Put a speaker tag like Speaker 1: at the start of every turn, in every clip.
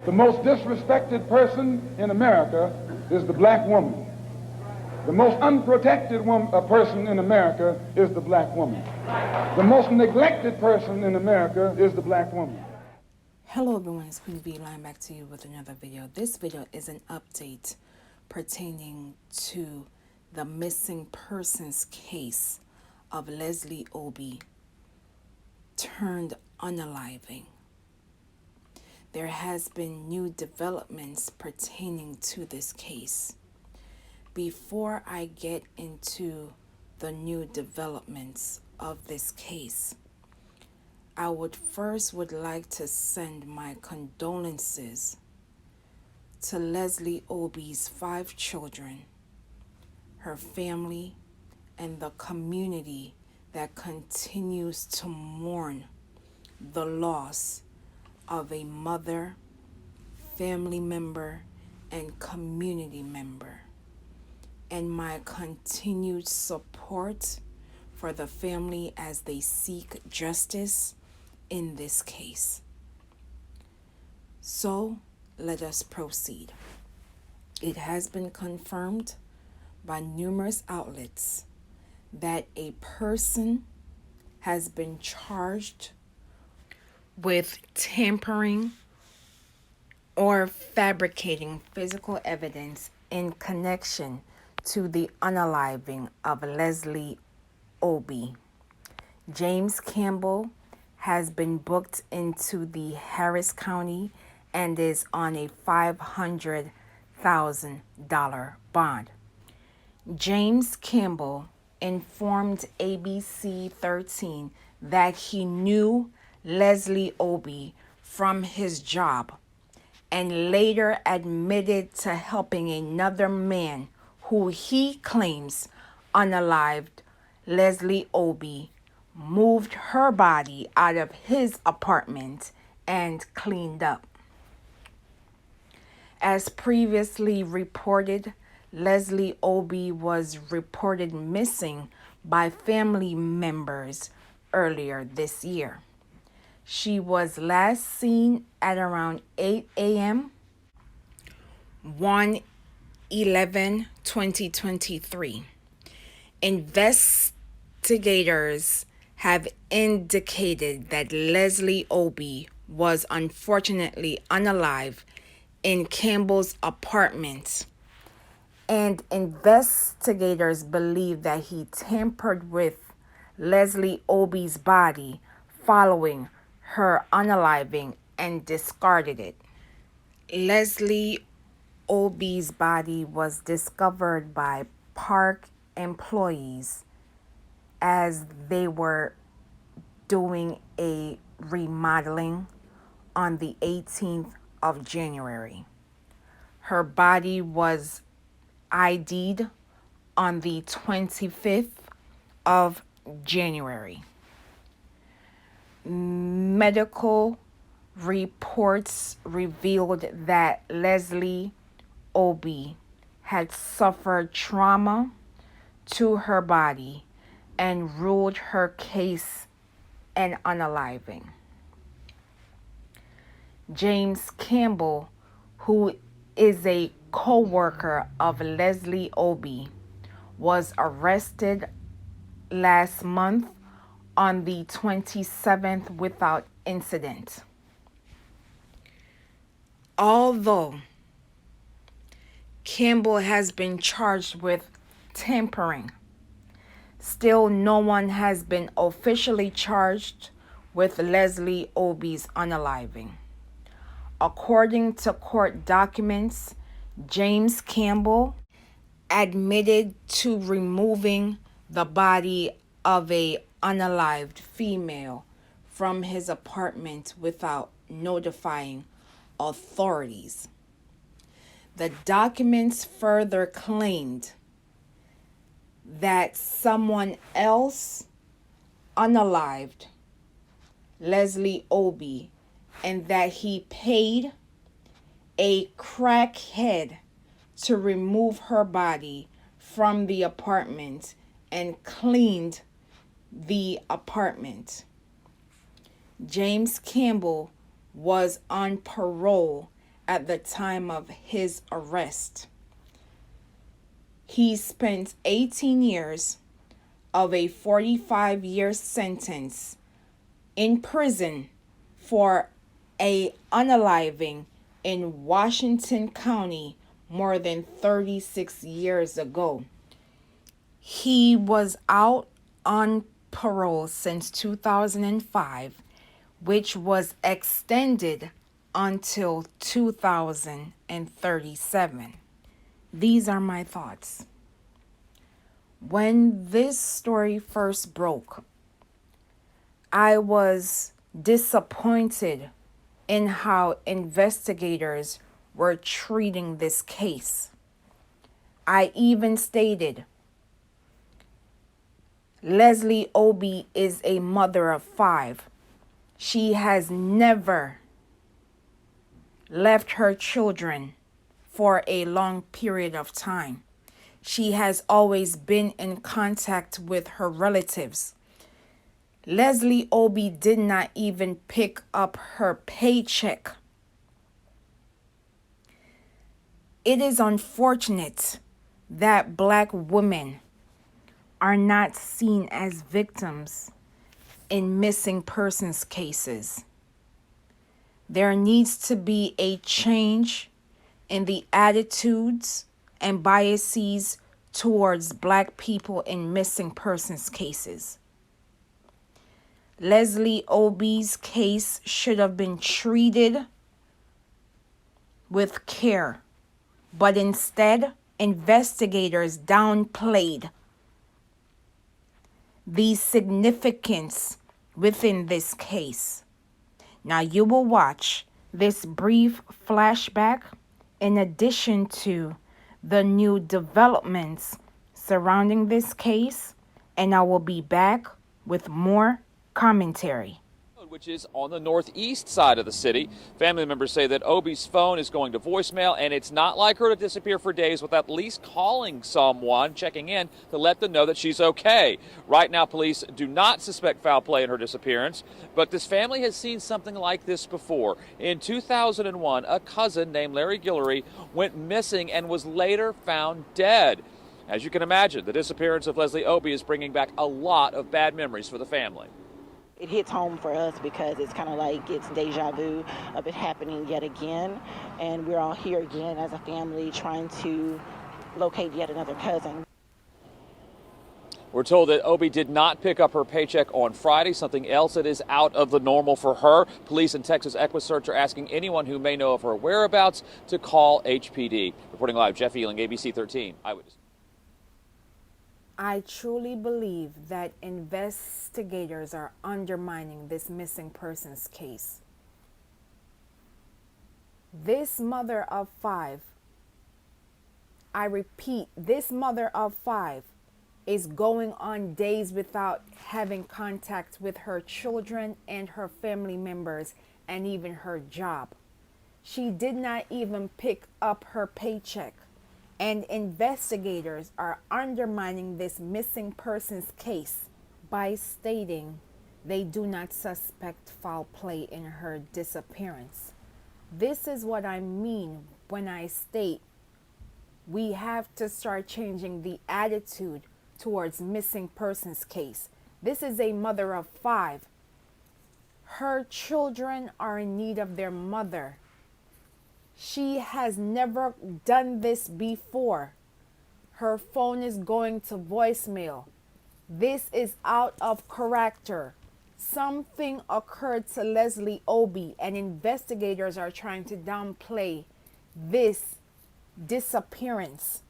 Speaker 1: The most disrespected person in America is the black woman. The most unprotected person in America is the black woman. The most neglected person in America is the black woman.
Speaker 2: Hello everyone, it's Queen V Line back to you with another video. This video is an update pertaining to the missing persons case of Leslie Obi turned unaliving. There has been new developments pertaining to this case. Before I get into the new developments of this case, I would like to send my condolences to Leslie Obi's 5 children, her family, and the community that continues to mourn the loss of a mother, family member, and community member, and my continued support for the family as they seek justice in this case. So, let us proceed. It has been confirmed by numerous outlets that a person has been charged with tampering or fabricating physical evidence in connection to the unaliving of Leslie Obi. James Campbell has been booked into the Harris County and is on a $500,000 bond. James Campbell informed ABC 13 that he knew Leslie Obi from his job and later admitted to helping another man who he claims unalived Leslie Obi moved her body out of his apartment and cleaned up. As previously reported, Leslie Obi was reported missing by family members earlier this year. She was last seen at around 8 a.m. 1/11/2023. Investigators have indicated that Leslie Obi was unfortunately unalive in Campbell's apartment, and investigators believe that he tampered with Leslie Obi's body following her unaliving and discarded it. Leslie Obi's body was discovered by park employees as they were doing a remodeling on the 18th of January. Her body was ID'd on the 25th of January. Medical reports revealed that Leslie Obi had suffered trauma to her body and ruled her case an unaliving. James Campbell, who is a co-worker of Leslie Obi, was arrested last month on the 27th without incident. Although Campbell has been charged with tampering, still no one has been officially charged with Leslie Obi's unaliving. According to court documents, James Campbell admitted to removing the body of a unalived female from his apartment without notifying authorities. The documents further claimed that someone else unalived Leslie Obi and that he paid a crackhead to remove her body from the apartment and cleaned the apartment. James Campbell was on parole at the time of his arrest. He spent 18 years of a 45-year sentence in prison for a unaliving in Washington County more than 36 years ago. He was out on parole since 2005, which was extended until 2037. These are my thoughts. When this story first broke, I was disappointed in how investigators were treating this case. I even stated, Leslie Obi is a mother of 5. She has never left her children for a long period of time. She has always been in contact with her relatives. Leslie Obi did not even pick up her paycheck. It is unfortunate that Black women are not seen as victims in missing persons cases. There needs to be a change in the attitudes and biases towards Black people in missing persons cases. Leslie Obi's case should have been treated with care, but instead, investigators downplayed the significance within this case. Now you will watch this brief flashback in addition to the new developments surrounding this case, and I will be back with more commentary.
Speaker 3: Which is on the northeast side of the city. Family members say that Obi's phone is going to voicemail, and it's not like her to disappear for days without at least calling someone, checking in to let them know that she's okay. Right now, police do not suspect foul play in her disappearance, but this family has seen something like this before. In 2001, a cousin named Larry Guillory went missing and was later found dead. As you can imagine, the disappearance of Leslie Obi is bringing back a lot of bad memories for the family.
Speaker 4: It hits home for us because it's kind of like it's deja vu of it happening yet again. And we're all here again as a family trying to locate yet another cousin.
Speaker 3: We're told that Obi did not pick up her paycheck on Friday, something else that is out of the normal for her. Police in Texas Equisearch are asking anyone who may know of her whereabouts to call HPD. Reporting live, Jeff Ealing, ABC 13 Eyewitness.
Speaker 2: I truly believe that investigators are undermining this missing persons case. This mother of 5, I repeat, this mother of 5 is going on days without having contact with her children and her family members and even her job. She did not even pick up her paycheck. And investigators are undermining this missing persons case by stating they do not suspect foul play in her disappearance. This is what I mean when I state we have to start changing the attitude towards missing persons case. This is a mother of 5. Her children are in need of their mother. She has never done this before. Her phone is going to voicemail. This is out of character. Something occurred to Leslie Obi, and investigators are trying to downplay this disappearance.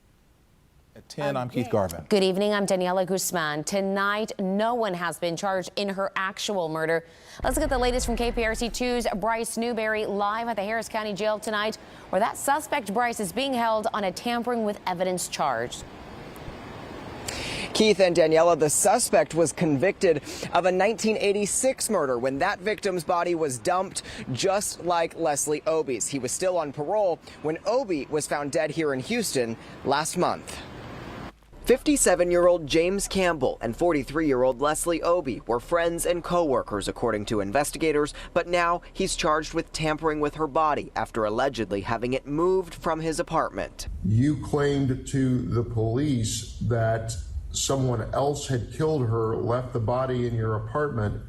Speaker 5: At 10, I'm Keith Garvin.
Speaker 6: Good evening, I'm Daniela Guzman. Tonight, no one has been charged in her actual murder. Let's get the latest from KPRC2's Bryce Newberry live at the Harris County Jail tonight, where that suspect, Bryce, is being held on a tampering with evidence charge.
Speaker 7: Keith and Daniela, the suspect was convicted of a 1986 murder when that victim's body was dumped just like Leslie Obi's. He was still on parole when Obi was found dead here in Houston last month. 57-year-old James Campbell and 43-year-old Leslie Obi were friends and co-workers, according to investigators, but now he's charged with tampering with her body after allegedly having it moved from his apartment.
Speaker 8: You claimed to the police that someone else had killed her, left the body in your apartment,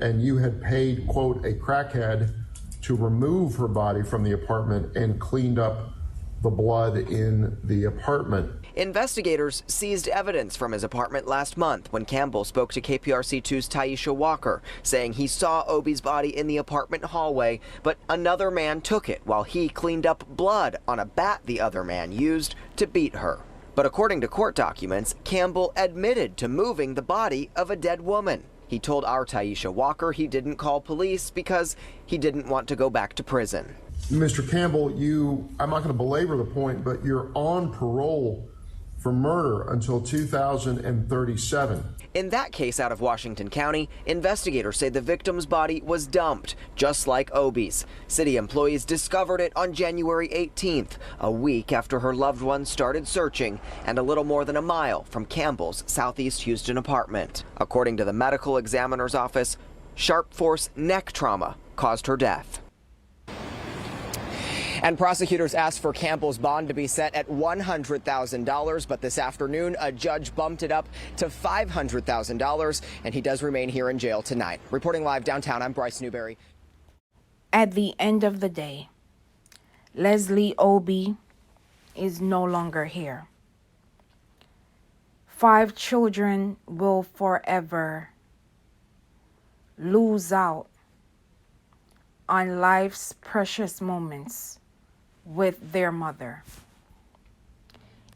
Speaker 8: and you had paid, quote, a crackhead to remove her body from the apartment and cleaned up the blood in the apartment.
Speaker 7: Investigators seized evidence from his apartment last month when Campbell spoke to KPRC2's Taisha Walker, saying he saw Obi's body in the apartment hallway, but another man took it while he cleaned up blood on a bat the other man used to beat her. But according to court documents, Campbell admitted to moving the body of a dead woman. He told our Taisha Walker he didn't call police because he didn't want to go back to prison.
Speaker 8: Mr. Campbell, I'm not going to belabor the point, but you're on parole for murder until 2037.
Speaker 7: In that case out of Washington County, investigators say the victim's body was dumped, just like Obi's. City employees discovered it on January 18th, a week after her loved ones started searching, and a little more than a mile from Campbell's Southeast Houston apartment. According to the medical examiner's office, sharp force neck trauma caused her death. And prosecutors asked for Campbell's bond to be set at $100,000, but this afternoon, a judge bumped it up to $500,000, and he does remain here in jail tonight. Reporting live downtown, I'm Bryce Newberry.
Speaker 2: At the end of the day, Leslie Obi is no longer here. 5 children will forever lose out on life's precious moments with their mother.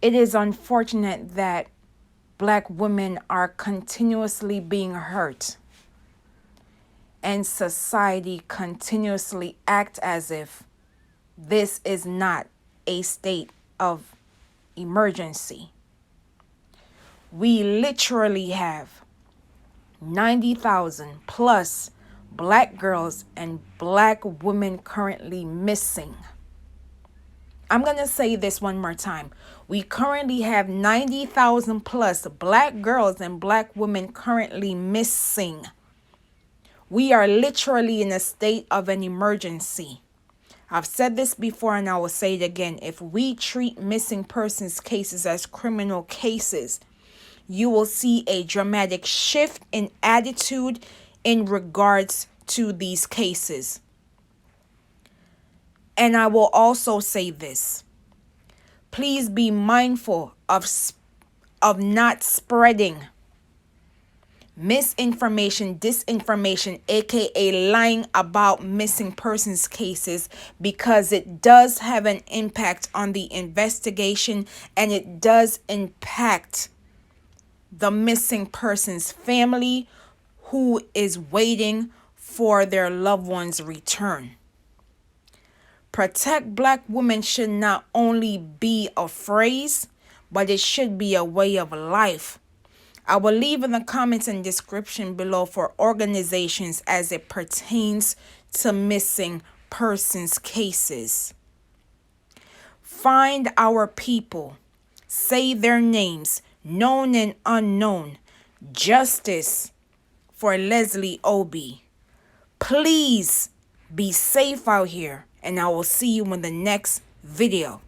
Speaker 2: It is unfortunate that Black women are continuously being hurt and society continuously act as if this is not a state of emergency. We literally have 90,000 plus Black girls and Black women currently missing. I'm going to say this one more time. We currently have 90,000 plus Black girls and Black women currently missing. We are literally in a state of an emergency. I've said this before and I will say it again. If we treat missing persons cases as criminal cases, you will see a dramatic shift in attitude in regards to these cases. And I will also say this. Please be mindful of not spreading misinformation, disinformation, aka lying about missing persons cases, because it does have an impact on the investigation and it does impact the missing person's family who is waiting for their loved one's return. Protect Black women should not only be a phrase, but it should be a way of life. I will leave in the comments and description below for organizations as it pertains to missing persons cases. Find our people. Say their names, known and unknown. Justice for Leslie Obi. Please be safe out here, and I will see you in the next video.